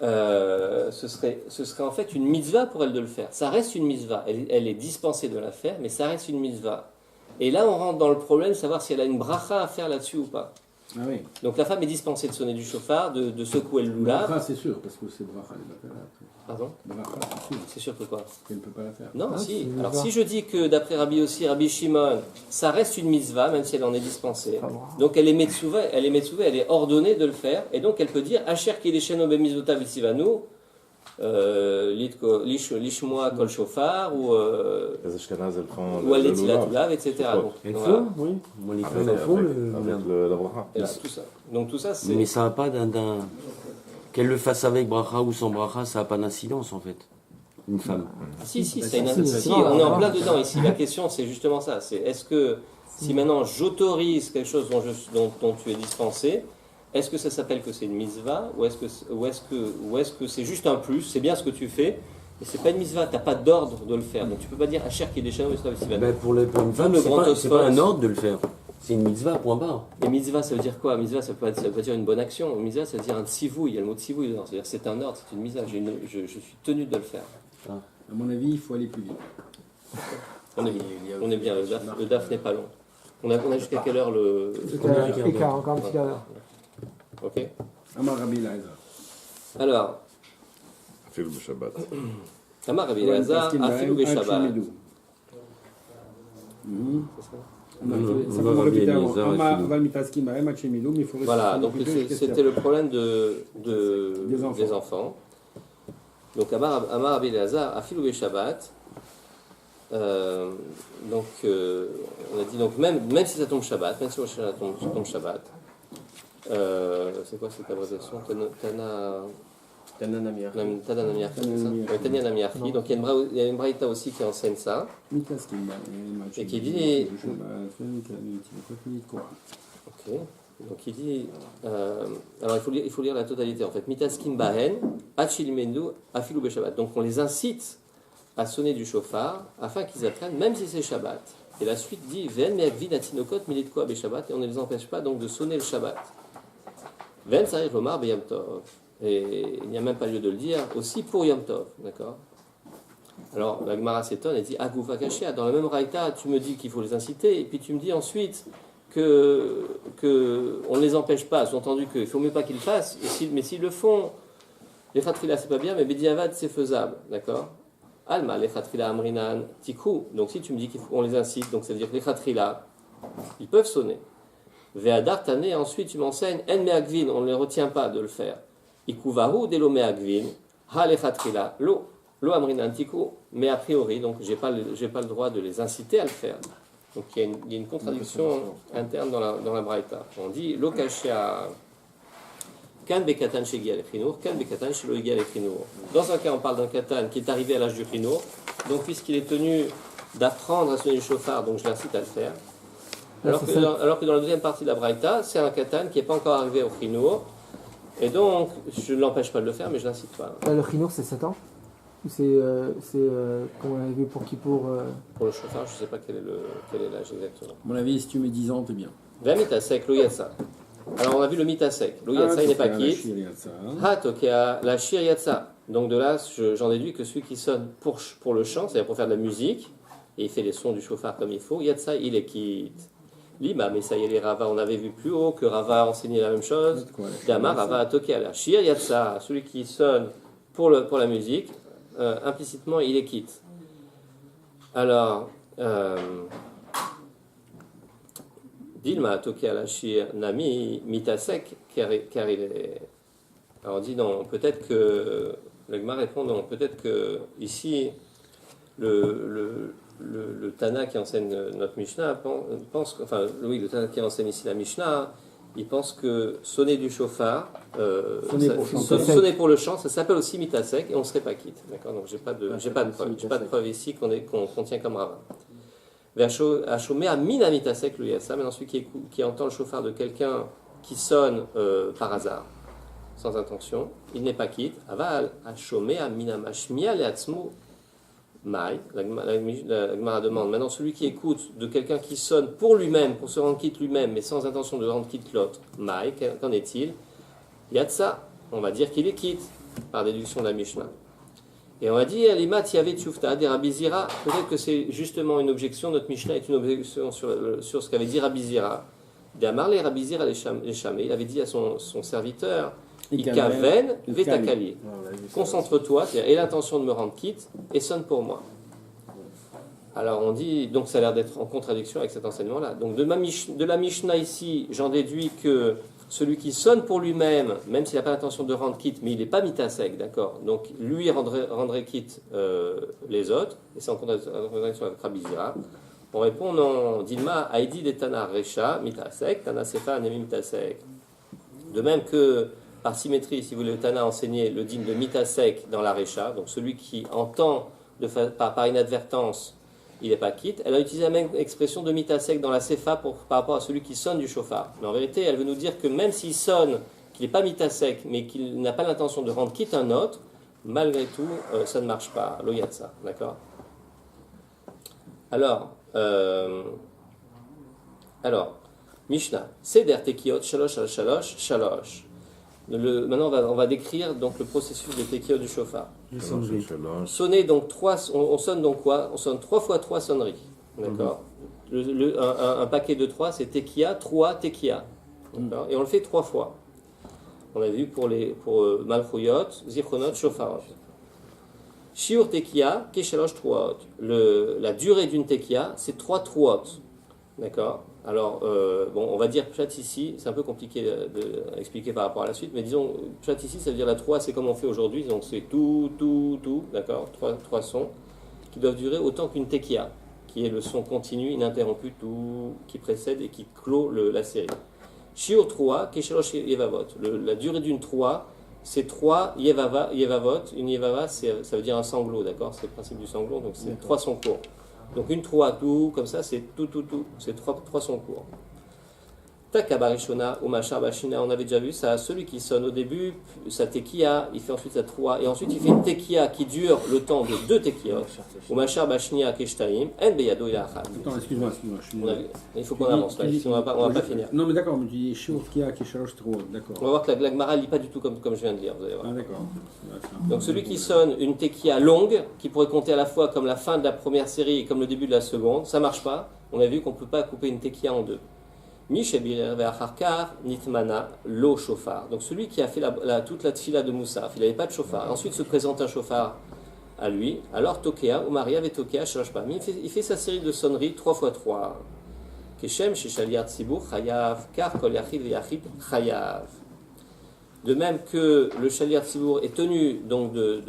ce serait en fait une mitzvah pour elle de le faire. Ça reste une mitzvah. Elle est dispensée de la faire, mais ça reste une mitzvah. Et là, on rentre dans le problème de savoir si elle a une bracha à faire là-dessus ou pas. Ah oui. Donc la femme est dispensée de sonner du chauffard, de secouer le loulav. Bracha, c'est sûr, parce que c'est bracha, elle va faire après. Pardon ? Bracha, c'est sûr. C'est sûr que quoi ? Elle ne peut pas la faire. Non, Ah, si. c'est une Alors mitzvah. si je dis que d'après Rabbi aussi, Rabbi Shimon, ça reste une mitzvah, même si elle en est dispensée. Pas bon. Donc elle est metzouva, elle est ordonnée de le faire, et donc elle peut dire Asher kilesheno bemitzvotav v'tzivanu, lishmoa kol shofar, ou Les Ashkenazes, elles font ou le aletilat lulav. lulav, etc. Donc, Elles voilà. font, oui. Moi, les femmes, Avec, elles font avec, le avec lulav. la bracha. Et là, tout ça. Donc tout ça, c'est. Mais ça n'a pas d'un. Qu'elle le fasse avec bracha ou sans bracha, ça n'a pas d'incidence en fait. Une femme. Si, si, si, non, on est en non. plein dedans ici. La question, c'est justement ça. C'est est-ce que si maintenant j'autorise quelque chose dont tu es dispensé, est-ce que ça s'appelle que c'est une mitzvah ou est-ce que c'est juste un plus? C'est bien ce que tu fais, mais c'est pas une mitzvah. T'as pas d'ordre de le faire. Donc tu peux pas dire Asher qui est déchaîné Ben, pour une femme, le c'est grand pas un Tosfos. ordre de le faire. C'est une mitzvah, point barre. Et mitzvah, ça veut dire quoi? Mitzvah, ça veut pas dire une bonne action. Mitzvah, ça veut dire un tsivouille. Il y a le mot tsivouille dedans. C'est-à-dire c'est un ordre, c'est une mitzvah. Je suis tenu de le faire. À mon avis, il faut aller plus vite. On est bien. Le DAF n'est pas long. On a jusqu'à quelle heure le. Écart, encore un petit quart d'heure. Ok. Amar Rabbi Elazar. Alors, Afil b'Shabbat. Amar Rabbi Elazar, Afilou Beshabbat. Voilà, donc c'était le problème des enfants. Donc Amar Rabbi Elazar, Afilou Beshabbat. Donc, on a dit, donc même si ça tombe Shabbat, même si ça tombe Shabbat, c'est quoi cette abréviation? Tana Namiachi, c'est ça? Tania Namiachi. Donc il y a une braïta aussi qui enseigne ça. Et qui dit. Ok. Donc il dit. Alors il faut lire la totalité en fait. Mitaskin Bahen, Achilmendu, Afilou Beshabbat. Donc on les incite à sonner du chauffard afin qu'ils apprennent, même si c'est Shabbat. Et la suite dit Ven me'agvid atinokot militko Beshabbat, et on ne les empêche pas donc de sonner le Shabbat. Ven sarif lomar beyam tov. Et il n'y a même pas lieu de le dire, aussi pour Yom Tov, d'accord? Alors, la Gemara s'étonne et dit, Agoufa Kashia, dans la même raïta, tu me dis qu'il faut les inciter, et puis tu me dis ensuite que on ne les empêche pas, sous-entendu qu'il ne faut mieux pas qu'ils le fassent, mais s'ils le font, les khatrila c'est pas bien, mais Bediavad c'est faisable, d'accord? Alma, les khatrila amrinan tikou, donc si tu me dis qu'on les incite, donc ça veut dire que les khatrila, ils peuvent sonner. Ve'adar tané, ensuite tu m'enseignes, en me'agvin, on ne les retient pas de le faire. Ikuvahu delome agvin, ha lechatrila, lo amrinan tiku, mais a priori, donc j'ai pas le droit de les inciter à le faire. Donc il y a une contradiction interne dans la braïta. On dit lo kashia kan bekatan shegi al chinour, kan bekatan shelo egi al chinour. Dans un cas, on parle d'un katan qui est arrivé à l'âge du chinour, donc puisqu'il est tenu d'apprendre à sonner le chauffard, donc je l'incite à le faire. Alors que dans la deuxième partie de la braïta, c'est un katan qui n'est pas encore arrivé au chinour. Et donc, je ne l'empêche pas de le faire, mais je ne l'incite pas. Là, le chinour, c'est 7 ans? Ou c'est, comme on avait vu pour Kippour Pour le chauffard, je ne sais pas quel est l'âge exactement. À mon avis, si tu mets 10 ans, t'es bien. Va mitasek, lo yatsa. Alors, on a vu le mitasek. Lo yatsa, il n'est pas quitte. Ha tokea, la shir yatsa. Donc, de là, j'en déduis que celui qui sonne pour le chant, c'est-à-dire pour faire de la musique, et il fait les sons du chauffard comme il faut, yatsa, il est quitte. L'imam, et ça y est, les Rava, on avait vu plus haut que Rava enseignait la même chose. Dama, Rava, a toqué à la shir, yatsa, celui qui sonne pour la musique, implicitement, il est quitte. Alors, Dilma, a toqué à la shir, nami, mitasek, car il est. Alors on dit non, peut-être que. Le Gemara répond non, peut-être que ici, le Tana qui enseigne notre Mishnah pense, le Tana qui enseigne ici la Mishnah, il pense que sonner du chauffard, sonner pour le chant, ça s'appelle aussi mitasek et on ne serait pas quitte. D'accord? Donc j'ai pas de preuve ici qu'on tient comme ravin. Vachomé à mina mitasek le yassa, maintenant celui qui entend le chauffard de quelqu'un qui sonne par hasard, sans intention, il n'est pas quitte. Aval achomé à mina mashmia le atzmu. Maï, la Gemara demande maintenant celui qui écoute de quelqu'un qui sonne pour lui-même, pour se rendre quitte lui-même, mais sans intention de rendre quitte l'autre. Maï, qu'en est-il? Yatsa, on va dire qu'il est quitte. par déduction de la Mishnah. Et on a dit, Alimat Yavet Shufta, des Rabbi Zira, peut-être que c'est justement une objection, notre Mishnah est une objection sur ce qu'avait dit Rabbi Zira. D'Amar les Rabbi Zira les Chamé, il avait dit à son serviteur, Ikaven Vetakali, concentre-toi, et l'intention de me rendre quitte, et sonne pour moi. Alors on dit, donc ça a l'air d'être en contradiction avec cet enseignement-là. Donc de la Mishnah ici, j'en déduis que celui qui sonne pour lui-même, même s'il n'a pas l'intention de rendre quitte, mais il n'est pas mitasek, d'accord. Donc lui rendrait quitte les autres, et c'est en contradiction avec Rabbi Zira. On répond non, Dilma, Aïdi de Tana Recha, mitasek, Tana Sefa, Nemi mitasek. De même que, par symétrie, si vous voulez, le Tana a enseigné le din de mitasek dans la Recha, donc celui qui entend par inadvertance, il n'est pas quitte. Elle a utilisé la même expression de mitasek dans la Sefa par rapport à celui qui sonne du chauffard. Mais en vérité, elle veut nous dire que même s'il sonne, qu'il n'est pas mitasek, mais qu'il n'a pas l'intention de rendre quitte un autre, malgré tout, ça ne marche pas. Loyatsa, d'accord. Alors, Mishnah, Seder Tekiot, Shalosh, Shalosh, Shalosh. Maintenant, on va décrire donc le processus de Tekiot du chauffard. Sonner donc on sonne donc quoi? On sonne 3 fois 3 sonneries, d'accord. Un paquet de 3, c'est Tekia, 3 Tekia, et on le fait 3 fois. On a vu pour Malchouyot, Zichronot, Shofarot. Shiur Tekia, Keshalosh Truot. La durée d'une Tekia, c'est 3 Truot, d'accord. Alors, on va dire Pshat ici, c'est un peu compliqué à expliquer par rapport à la suite, mais disons, Pshat ici, ça veut dire la 3, c'est comme on fait aujourd'hui, donc c'est tout, d'accord, 3 sons, qui doivent durer autant qu'une tekia, qui est le son continu, ininterrompu, tout, qui précède et qui clôt la série. Shiur 3, Keshalosh Yevavot. La durée d'une 3, c'est 3 Yevavot. Une Yevava, ça veut dire un sanglot, d'accord, c'est le principe du sanglot, donc c'est 3 sons courts. Donc une 3, tout, comme ça, c'est tout, c'est 3 sons courts. Takabarishona ou Machar Bashina, on avait déjà vu ça, celui qui sonne au début, sa tekia, il fait ensuite sa 3, et ensuite il fait une tekia qui dure le temps de 2 tekiot, ou Machar Bashnia Keshtaim, En Beyado Yachad. Attends, excuse-moi. Il faut qu'on avance là, sinon on va pas finir. Non, mais d'accord, mais tu dis Shiur Tekia, Keshalosh Truot, d'accord. On va voir que la Gemara ne lit pas du tout comme je viens de lire, vous allez voir. Ah, d'accord. Donc celui qui sonne une tekia longue, qui pourrait compter à la fois comme la fin de la première série et comme le début de la seconde, ça marche pas. On a vu qu'on ne peut pas couper une tekia en 2. Mishebir ve'acharkar nitmana lo shofar. Donc celui qui a fait toute la tfila de Moussaf, il n'avait pas de shofar. Ensuite se présente un shofar à lui. Alors tokea ou Maria ve tokea shalosh pamim. Il fait sa série de sonneries 3 x 3. Keshem sheshaliat sibur chayav kar kol yachid ve'yachid chayav. De même que le Shaliach Tzibour est tenu donc de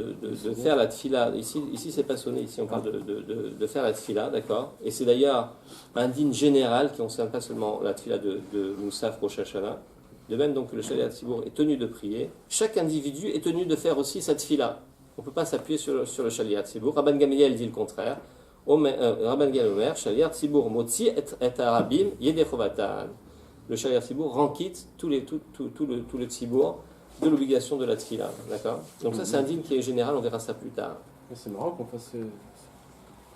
faire la tfila, ici c'est pas sonné, ici on parle de faire la tfila, d'accord. Et c'est d'ailleurs un din général qui ne concerne pas seulement la tfila de Moussaf Rosh Hashanah. De même donc que le Shaliach Tzibour est tenu de prier, chaque individu est tenu de faire aussi sa tfila. On ne peut pas s'appuyer sur le Shaliach Tzibour. Rabban Gamliel dit le contraire. Rabban Gamliel Omer, Shaliach Tzibour motzi et arabim yedechovatan. Le Shaliach Tzibour rend quitte tout le Tzibour de l'obligation de la tfila, d'accord. Donc ça c'est un din qui est général, on verra ça plus tard. C'est marrant qu'on fasse...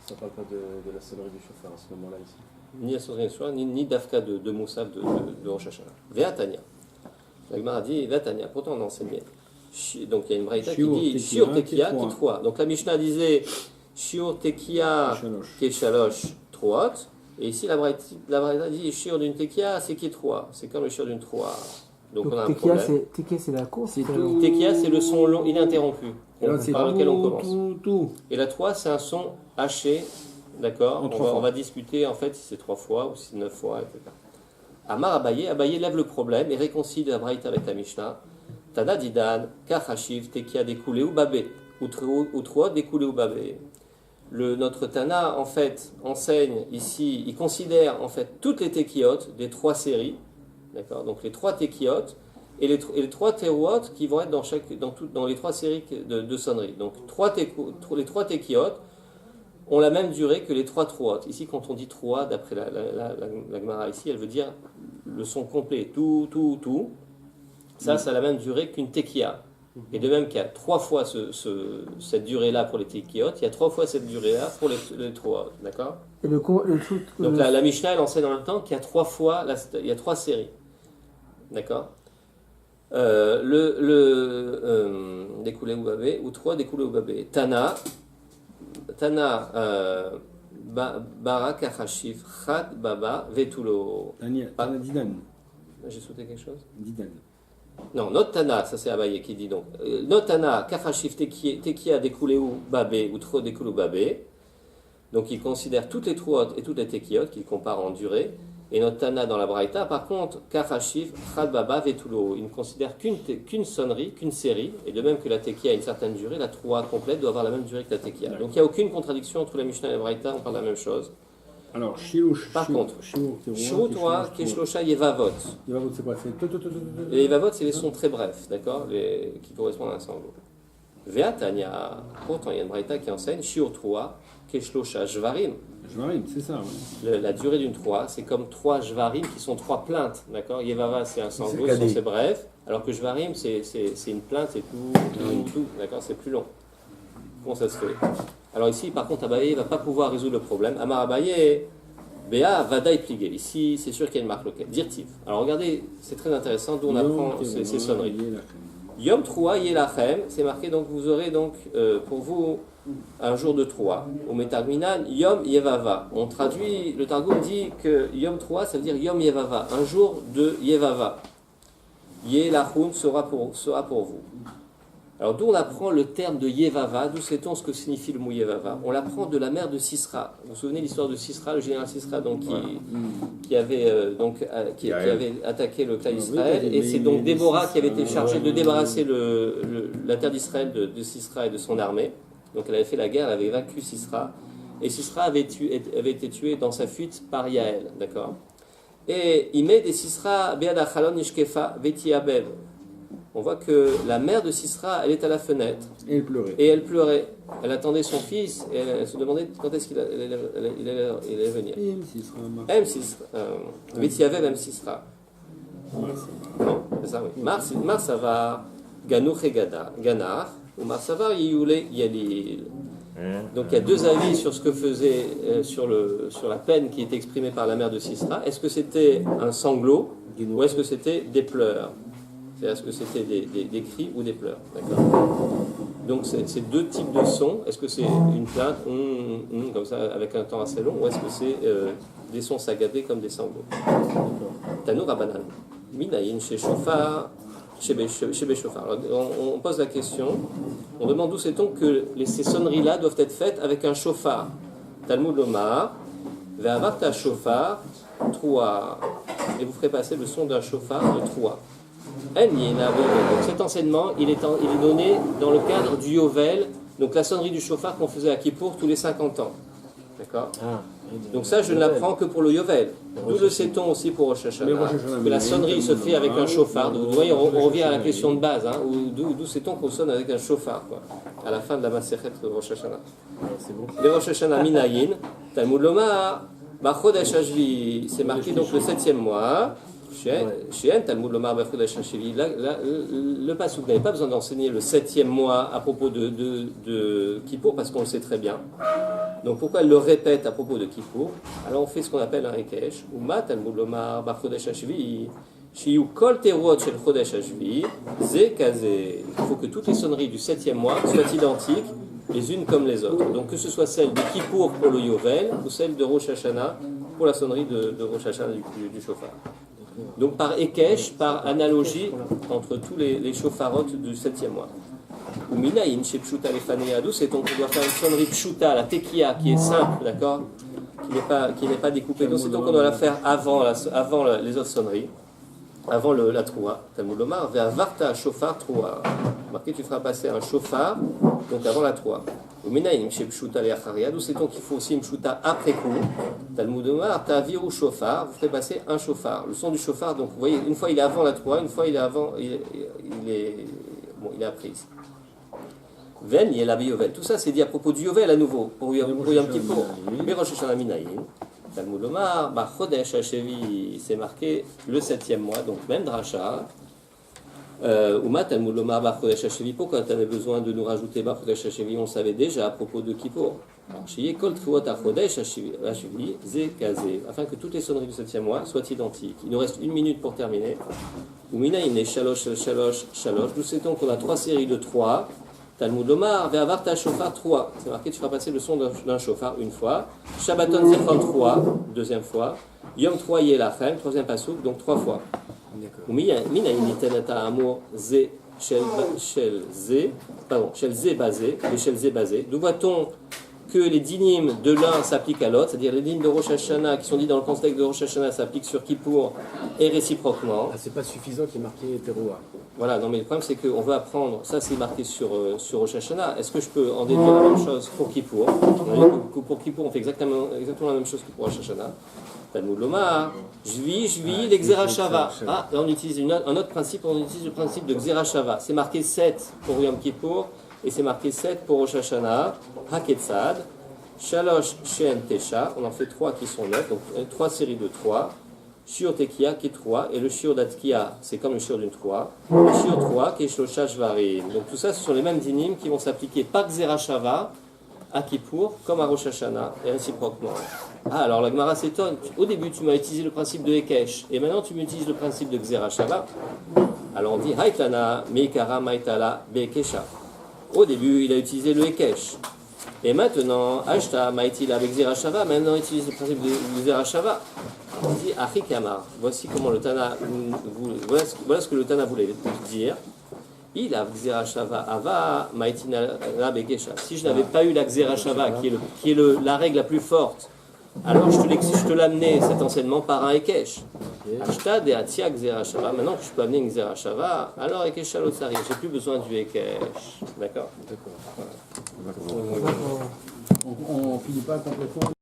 Ça ne parle pas de la sonnerie du chauffeur à ce moment-là ici. Ni la sonnerie du chauffeur, ni d'Afka de Moussaf de Rosh Hashanah. Ve'atania. La Gemara dit Ve'atania, pourtant on a enseigné. Donc il y a une braïta qui dit Shiur Tekia qui 3. Donc la Mishnah disait Shiur Tekia qui est Shalosh 3. Et ici, la Braïta dit Shiur d'une Tekia, c'est qui 3. C'est comme le Shiur d'une 3. Donc on a un problème. Tekia, c'est la course. Tekia, c'est le son long, ininterrompu, par lequel on commence. Tout. Et la 3, c'est un son haché, d'accord. On va discuter en fait si c'est 3 fois ou si c'est 9 fois, etc. Amar Abaye lève le problème et réconcilie la Braïta avec la Mishnah. Tana Didan, Kachashiv, Tekia découlé ou babé, ou 3 découlé ou babé. Notre Tana, en fait, enseigne ici, il considère en fait toutes les tekiot des 3 séries, d'accord, donc les 3 tekiot et les 3 teruot qui vont être dans les 3 séries de sonneries. Donc les 3 tekiot ont la même durée que les 3 truot. Ici, quand on dit truot, d'après la Gemara ici, elle veut dire le son complet, tout. Ça a la même durée qu'une tekia. Et de même qu'il y a 3 fois cette durée-là pour les tekiot, il y a 3 fois cette durée-là pour les truot, d'accord. Et donc la Mishnah, elle enseigne en même temps qu'il y a 3 fois, il y a 3 séries, d'accord. Découlé ou babé, ou 3 découlé ou babé. Tana, Bara Kachashif, Chad Baba, Vetulo. Tana Didan. J'ai sauté quelque chose? Didan. Non, notre Tana, ça c'est Abaye qui dit donc. Notre Tana, Kachashif, Tekia découlé ou babé, ou 3 découlé ou babé. Donc il considère toutes les Truot et toutes les Tekiot qu'il compare en durée. Et notre Tana dans la Braïta, par contre, Kachashif, Chad Baba, Vetulo, il ne considère qu'une sonnerie, qu'une série, et de même que la Tekia a une certaine durée, la Troua complète doit avoir la même durée que la Tekia. Donc il n'y a aucune contradiction entre la Mishnah et la Braïta, on parle de la même chose. Alors, Par contre, Shiru Torah, Keshlosha, Yevavot. Yevavot, c'est quoi? Les Yevavot, c'est les sons très brefs, d'accord, qui correspondent à un sanglot. Veatania, pourtant il y a une Braïta qui enseigne Shiru Torah, Keshlosha, Jvarim. Jvarim, c'est ça, oui. La durée d'une 3, c'est comme 3 Jvarim qui sont 3 plaintes, d'accord. Yevava, c'est un sanglot, c'est bref, alors que Jvarim, c'est une plainte, c'est tout, d'accord, c'est plus long. Comment ça se fait? Alors ici, par contre, Abaye ne va pas pouvoir résoudre le problème. Amar Abaye, Béa, Vadaï Pligé. Ici, c'est sûr qu'il y a une marque locale. Dirtiv. Alors regardez, c'est très intéressant d'où on apprend ces sonneries. Yom Troua Yelachem, c'est marqué, donc vous aurez donc pour vous un jour de Troua. Au Metarminan, Yom Yevava. On traduit, le Targum dit que Yom Troua, ça veut dire Yom Yevava, un jour de Yevava. Yelachun sera pour vous. Alors d'où on apprend le terme de Yevava, d'où sait-on ce que signifie le mot Yevava? On l'apprend de la mère de Sisra. Vous vous souvenez de l'histoire de Sisra, le général Sisra donc, qui avait attaqué le clan d'Israël, et c'est donc Déborah qui avait été chargée de débarrasser la terre d'Israël de Sisra et de son armée. Donc elle avait fait la guerre, elle avait vaincu Sisra, et Sisra avait été tué dans sa fuite par Yaël, d'accord? Et il met des Sisra Be'ad Achalon Ishkefa Veti Abel. On voit que la mère de Sisra, elle est à la fenêtre. Et elle pleurait. Et elle pleurait. Elle attendait son fils et elle se demandait quand est-ce qu'il allait venir. M. Sisra. Vetiavel M. Sisra. Non, c'est ça, oui. Mars, ça va Ganouch et Ganar. Ou Mars, ça va Yioulé Yalil. Donc il y a deux avis sur ce que faisait, sur la peine qui était exprimée par la mère de Sisra. Est-ce que c'était un sanglot ou est-ce que c'était des pleurs? Est-ce que c'était des cris ou des pleurs? D'accord. Donc c'est deux types de sons. Est-ce que c'est une plainte comme ça avec un temps assez long, ou est-ce que c'est des sons saccadés comme des sanglots? Tanou Rabanan. Minayin chez Shofar, chez Béchofar. On pose la question, on demande d'où sait-on que ces sonneries-là doivent être faites avec un chauffard? Talmud Lomar, Ve'avarta Shofar, Troua. Et vous ferez passer le son d'un chauffard de Troua. Donc cet enseignement, il est donné dans le cadre du Yovel, donc la sonnerie du chauffard qu'on faisait à Kippour tous les 50 ans. D'accord. Donc ça, je ne l'apprends que pour le Yovel. D'où le sait-on aussi pour Rosh Hashanah, que la sonnerie se fait avec un chauffard. Donc, vous voyez, on revient à la question de base, hein, d'où sait-on qu'on sonne avec un chauffard, quoi, à la fin de la Masechet de Rosh Hashanah. Les Rosh Hashanah Minayin, Talmud Lomar, Bachodesh Hashvi, c'est marqué donc le 7e mois. Le Passouk n'avait pas besoin d'enseigner le 7e mois à propos de Kippour parce qu'on le sait très bien. Donc pourquoi elle le répète à propos de Kippour? Alors on fait ce qu'on appelle un Hekesh. Uma Talmud Lomar Bachodesh Hashvi Shiyu Kol Terot Shel Chodesh Hashvi Ze Kazé. Il faut que toutes les sonneries du 7e mois soient identiques les unes comme les autres. Donc que ce soit celle de Kippour pour le Yovel ou celle de Rosh Hashanah pour la sonnerie de Rosh Hashanah du chauffard. Donc par Ekesh, par analogie entre tous les chauffarotes du 7e mois. Ou Minayin, chez Pshuta Lefaneadou, c'est donc on doit faire une sonnerie Pshuta, la Tekia, qui est simple, d'accord, qui n'est pas découpée. Donc c'est donc on doit la faire avant les autres sonneries, avant la Troua. Talmud Lomar, vers Varta, chauffard, Troua. Marqué, tu feras passer un chauffard, donc avant la Troua. Ou Minayin, chez Pshuta Leachariadou, c'est donc qu'il faut aussi une Pshuta après coup. Talmud Lomar, Taviru chauffard, vous ferez passer un chauffard. Le son du chauffard, donc vous voyez, une fois il est avant la Troua, une fois il est avant, il est après ici. Ven Yelabi Yovel. Tout ça c'est dit à propos du Yovel à nouveau, pour Yom Kippour. Mais Rosh Hashanah Minayin, Talmud Lomar, Chodesh Hashevi, c'est marqué le 7e mois, donc même Dracha. Uma Talmud Lomar, Chodesh Hashevi, pourquoi tu avais besoin de nous rajouter Chodesh Hashevi? On le savait déjà à propos de Kippour. Afin que toutes les sonneries du 7e mois soient identiques. Il nous reste 1 minute pour terminer. Nous savons qu'on a 3 séries de 3. Talmud Lomar, Ve'avarta shofar 3. C'est marqué, tu feras passer le son d'un shofar une fois. Shabbaton Zechor 3, deuxième fois. Yom 3 Yelachem, troisième pasouk, donc 3 fois. Mina Initenata Amour Ze Shel Ze basé, et Shel Ze basé. D'où voit-on que les dinim de l'un s'appliquent à l'autre, c'est-à-dire les dinim de Rosh Hashanah qui sont dits dans le contexte de Rosh Hashanah s'appliquent sur Kippour et réciproquement. Ah, c'est pas suffisant qu'il y ait marqué Teroa. Voilà, non mais le problème c'est qu'on veut apprendre, ça c'est marqué sur Rosh Hashanah, est-ce que je peux en déduire la même chose pour Kippour? Pour Kippour on fait exactement la même chose que pour Rosh Hashanah. Talmud Lomar, Jvi, l'Exerashava. Ah, là on utilise un autre principe, on utilise le principe de Xerashava. C'est marqué 7 pour Yom Kippour et c'est marqué 7 pour Rosh Hashanah. Haketzad, Shalosh Shen Tesha, on en fait 3 qui sont 9, donc 3 séries de 3. Shiur Tekia qui est 3, et le Shiur d'Atkia, c'est comme le Shiur d'une 3. Le Shiur 3 qui est Shlosha Shvarim. Donc tout ça, ce sont les mêmes dinim qui vont s'appliquer par Xerashava à Kippour, comme à Rosh Hashanah, et réciproquement. Ah, alors la Gemara s'étonne. Au début, tu m'as utilisé le principe de Hekesh, et maintenant tu m'utilises le principe de Xerashava. Alors on dit Haitana, Meikara, Maitala, Beekesha. Au début, il a utilisé le Hekesh. Et maintenant, Ashta, Maitila, avec Xerashava, maintenant il utilise le principe de Xerashava. On dit Achikamar. Voici comment le Tana, voilà ce que le Tana voulait dire. Il a Xerashava Ava, Maitina Bekesha. Si je n'avais pas eu la Xerashava, qui est la règle la plus forte, alors je te l'amenais cet enseignement par un Hekesh. Ashta de Atia Xerashava. Maintenant que je peux amener une Xerashava, alors Hekesh Alotsari. J'ai plus besoin du Hekesh. D'accord? On finit pas complètement.